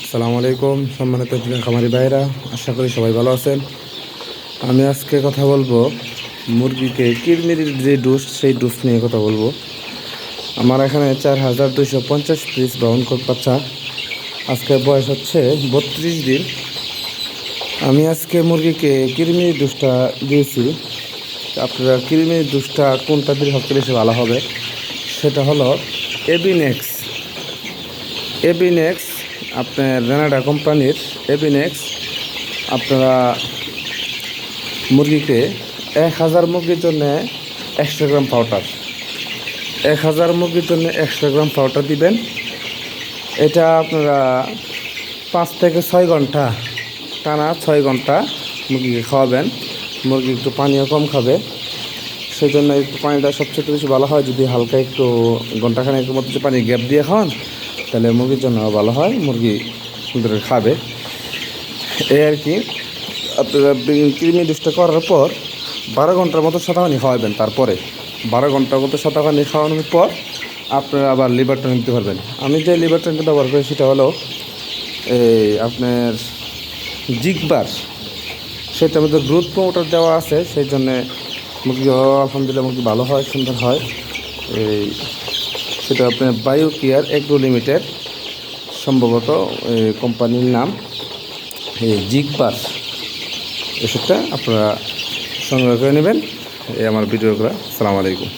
আসসালামু আলাইকুম সম্মানিত খামারি ভাইরা, আশা করি সবাই ভালো আছেন। আমি আজকে কথা বলবো মুরগিকে কিরমির যে ডোজ, সেই ডোজ নিয়ে কথা বলবো। আমার এখানে 4250 পিস ব্রাউনকোট বাচ্চা, আজকে বয়স হচ্ছে 32 দিন। আমি আজকে মুরগিকে কিরমির ডোজটা দিয়েছি। আপনারা কিরমির ডোজটা কোনটা দিয়ে সবচেয়ে বেশি ভালো হবে, সেটা হলো এবিনেক্স। এবিনেক্স আপনার রেনাডা কোম্পানির এবিনেক্স। আপনারা মুরগিকে 1000 মুরগির জন্য 100 গ্রাম পাউডার, 1000 মুরগির জন্য 100 গ্রাম পাউডার দিবেন। এটা আপনারা 5 থেকে 6 ঘন্টা টানা 6 ঘন্টা মুরগিকে খাওয়াবেন। মুরগি একটু পানিও কম খাবে, সেই জন্য একটু পানিটা সবচেয়ে বেশি ভালো হয়। যদি হালকা একটু ঘন্টাখানেকের মধ্যে যে পানি গ্যাপ দিয়ে খাওয়ান, তাহলে মুরগির জন্য ভালো হয়, মুরগি সুন্দর খাবে। এই আর কি। আপনারা কৃমি ডোজটা করার পর 12 ঘন্টার মতো সাদা পানি খাওয়াবেন। তারপরে 12 ঘন্টার মতো সাদা পানি খাওয়ানোর পর আপনারা আবার লিভার টনিক নিতে পারবেন। আমি যে লিভার টনিকটা ব্যবহার করি সেটা হলো আপনার জিগবার। সেটার মধ্যে গ্রোথ প্রমোটার দেওয়া আছে, সেই জন্যে মুরগি আলহামদুলিল্লাহ মুরগি ভালো হয়, সুন্দর হয়। সেটা আপনার বায়ো কেয়ার এগ্রো লিমিটেড, সম্ভবত কোম্পানির নাম জিগবার। এসবটা আপনারা সংগ্রহ করে নেবেন। এই আমার ভিডিওগুলো। আসসালামু আলাইকুম।